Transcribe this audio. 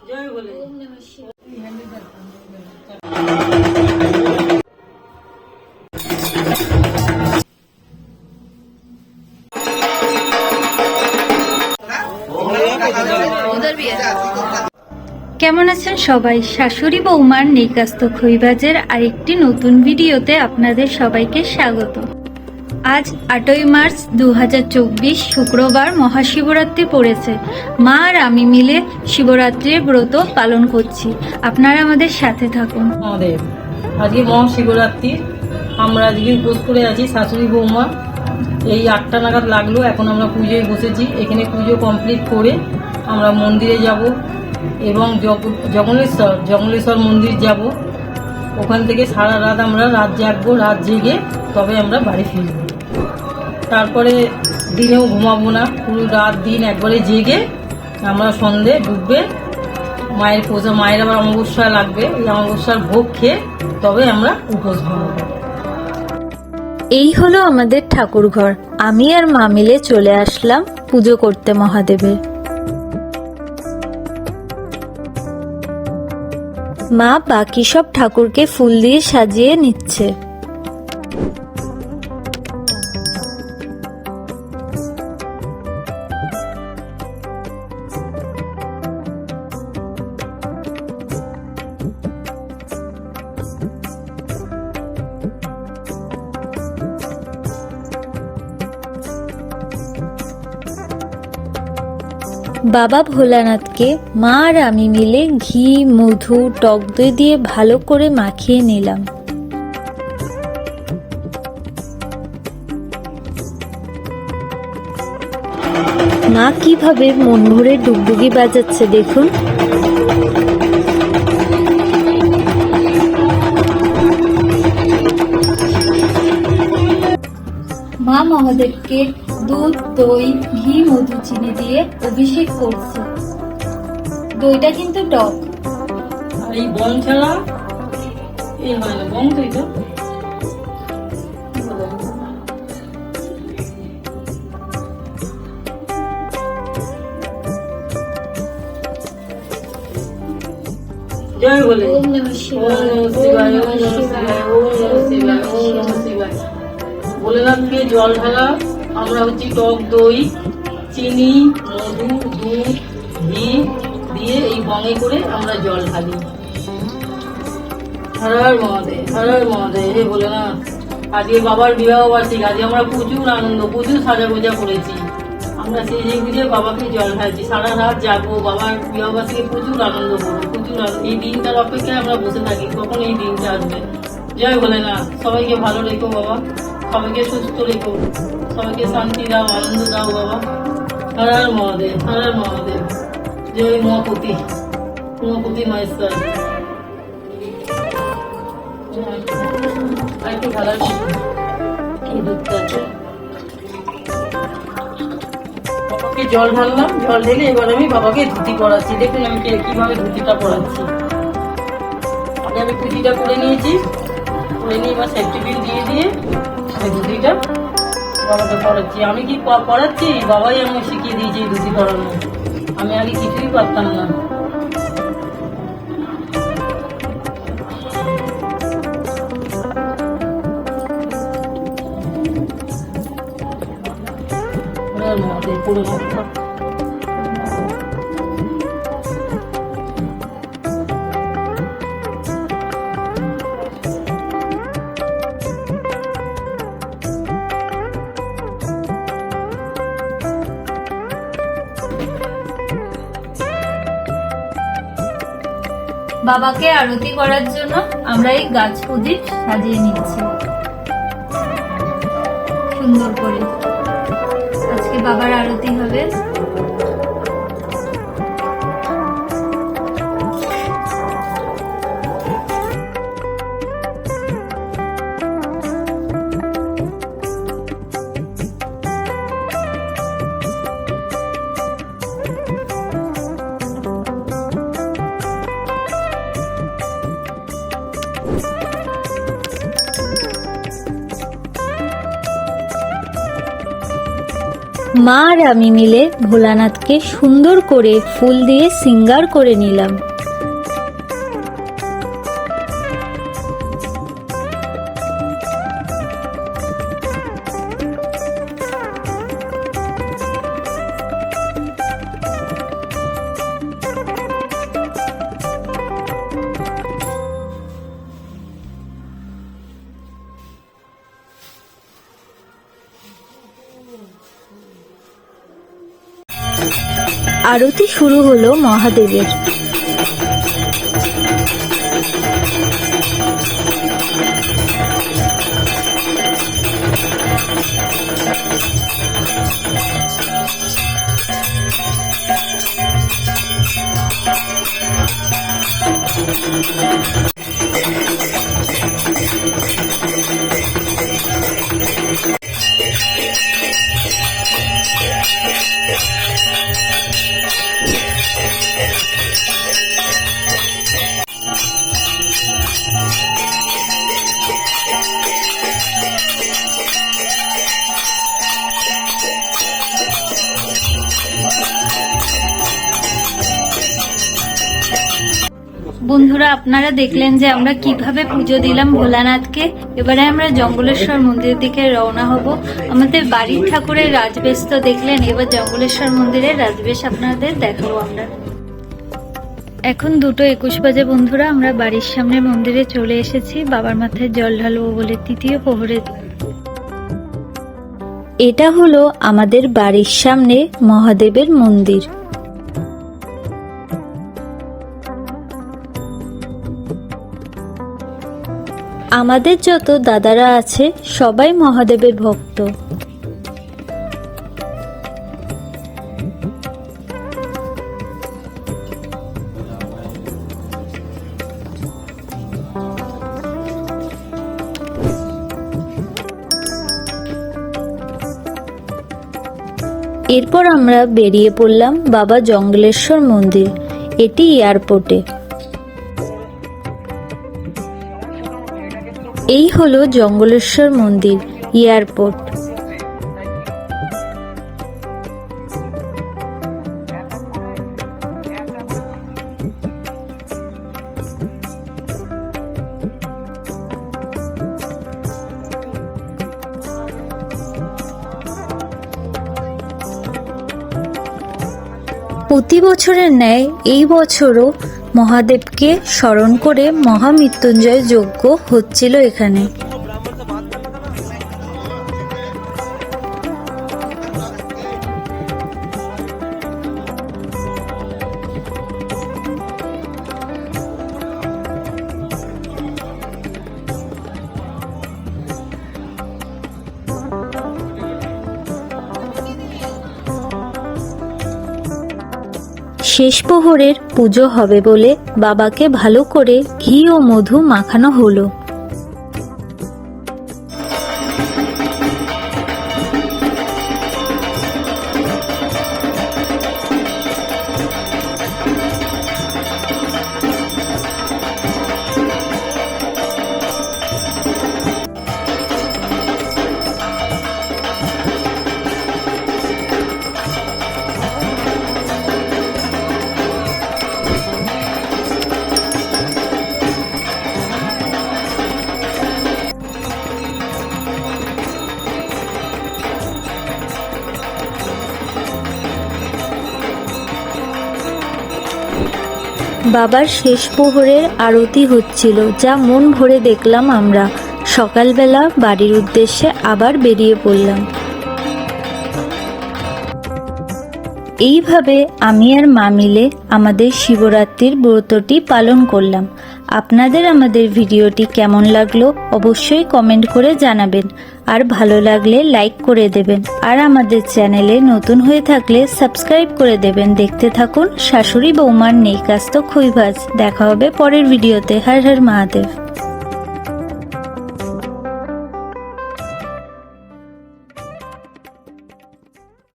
জয় বলে। কেমন আছেন সবাই? শাশুড়ি বৌমার নিকাস্ত খইবাজের আরেকটি নতুন ভিডিওতে আপনাদের সবাইকে স্বাগত। আজ 8ই মার্চ 2024 শুক্রবার মহাশিবরাত্রি পড়েছে। মা আর আমি মিলে শিবরাত্রির ব্রত পালন করছি। আপনারা আমাদের সাথে থাকুন। আমাদের আজকে মহাশিবরাত্রি, আমরা আজকে উপোস করে আছি শাশুড়ি বৌমা। এই 8টা নাগাদ লাগলো, এখন আমরা পুজোয় বসেছি। এখানে পুজো কমপ্লিট করে আমরা মন্দিরে যাব এবং জঙ্গলেশ্বর মন্দির যাব। ওখান থেকে সারা রাত আমরা রাত জাগবো, রাত জেগে তবে আমরা বাড়ি ফিরব। তারপরে দিনেও ঘুমাবো না, পুরো রাত দিন একবারে জেগে আমরা সন্ধে ডুববে মায়ের আবার অমাবস্যা লাগবে, ওই অমাবস্যার ভোগ খেয়ে তবে আমরা উপোস ভাঙব। এই হলো আমাদের ঠাকুর ঘর। আমি আর মা মিলে চলে আসলাম পুজো করতে মহাদেবের। মা বাকি সব ঠাকুরকে ফুল দিয়ে সাজিয়ে নিচ্ছে। বাবা ভোলানাথকে মা আর আমি মিলে ঘি, মধু, টক দই দিয়ে ভালো করে মাখিয়ে নিলাম। মা কিভাবে মন ভরে ডুগডুগি বাজাচ্ছে দেখুন। মা মহাদেবকে দুধ, দই, ঘি, মধু, চিনি দিয়ে অভিষেক করছে। দইটা কিন্তু টক। আর এই বন ছাড়া এই হয় না, বন তো এটা জয় বলে। ওম নমঃ শিবায়, ওম নমঃ শিবায়, ওম নমঃ শিবায়, ওম নমঃ শিবায়, ওম নমঃ শিবায়। ভোলেনাথকে জল ঢালা। আমরা হচ্ছে টক দই, চিনি, মধু, দুধ, ঘি দিয়ে এই বঙে করে আমরা জল ঢালি। হর হর মহাদেব, হর হর মহাদেব। হে ভোলেনাথ, আজকে বাবার বিবাহ বার্ষিক, আজকে আমরা প্রচুর আনন্দ, প্রচুর সাজা গোজা করেছি। আমরা সেই বুঝে বাবাকে জল ঢালছি, সারা রাত জাগবো, বাবার বিবাহ বার্ষিকে প্রচুর আনন্দ করবো, প্রচুর আনন্দ। এই দিনটার অপেক্ষায় আমরা বসে থাকি কখন এই দিনটা আসবে। জয় ভোলেনাথ, সবাইকে ভালো রেখো বাবা, সবাইকে সুস্থ রেখো, সবাইকে শান্তি দাও, আনন্দ দাও বাবা। হর হর মহাদেব, হর হর মহাদেব। জয় মহাপতি, মহাপতি মায়েশ্বর। একটু ভালো এই দুধটা আছে। বাবাকে জল ঢাললাম, জল ঢেলে এবার আমি বাবাকে ধুতি পরাচ্ছি। দেখুন আমি কিভাবে ধুতিটা পরাচ্ছি। আগে আমি পুঁজিটা করে নিয়েছি, করে নিয়ে এবার সেফটি পিন দিয়ে এই ধুতিটা বাবাকে পরাচ্ছি। আমি কি পরাচ্ছি, বাবাই আমাকে শিখিয়ে দিয়েছে এই ধুতি পরানো। আমি আগে কিছুই পারতাম না। পুরো বাবাকে আরতি করার জন্য আমরা এই গাছ প্রদীপ সাজিয়ে নিচ্ছি সুন্দর করে। আজকে বাবার আরতি হবে। মা আর আমি মিলে ভোলানাথকে সুন্দর করে ফুল দিয়ে সিঙ্গার করে নিলাম। আরতি শুরু হলো মহাদেবের। বন্ধুরা, আপনারা দেখলেন যে আমরা কিভাবে পুজো দিলাম ভোলানাথকে। এবারে আমরা জঙ্গলেশ্বর মন্দিরের দিকে রওনা হব। আমাদের বাড়ির ঠাকুরের রাজবেশ তো দেখলেন, এবার জঙ্গলেশ্বর মন্দিরের রাজবেশ আপনাদের দেখাবো আমরা। এখন 2:21 বাজে বন্ধুরা, আমরা বাড়ির সামনে মন্দিরে চলে এসেছি বাবার মাথায় জল ঢালবো বলে তৃতীয় প্রহরে। এটা হলো আমাদের বাড়ির সামনে মহাদেবের মন্দির। আমাদের যত দাদারা আছে সবাই মহাদেবের ভক্ত। এরপর আমরা বেরিয়ে পড়লাম বাবা জঙ্গলেশ্বর মন্দির। এটি এয়ারপোর্টে। এই হলো জঙ্গলেশ্বর মন্দির এয়ারপোর্ট। প্রতি বছরের ন্যায় এই বছরও মহাদেবকে স্মরণ করে মহামৃত্যুঞ্জয় যজ্ঞ হচ্ছিল এখানে। শেষ প্রহরের পুজো হবে বলে বাবাকে ভালো করে ঘি ও মধু মাখানো হলো। বাবার শেষ প্রহরের আরতি হচ্ছিল, যা মন ভরে দেখলাম আমরা। সকালবেলা বাড়ির উদ্দেশ্যে আবার বেরিয়ে পড়লাম। এইভাবে আমি আর মা মিলে আমাদের শিবরাত্রির ব্রতটি পালন করলাম। আপনাদের আমাদের ভিডিওটি কেমন লাগলো অবশ্যই কমেন্ট করে জানাবেন, আর ভালো লাগলে লাইক করে দেবেন, আর আমাদের চ্যানেলে নতুন হয়ে থাকলে সাবস্ক্রাইব করে দেবেন। দেখতে থাকুন শাশুড়ি বৌমার নেই কাস্ত খই ভাজ। দেখা হবে পরের ভিডিওতে। হর হর মহাদেব।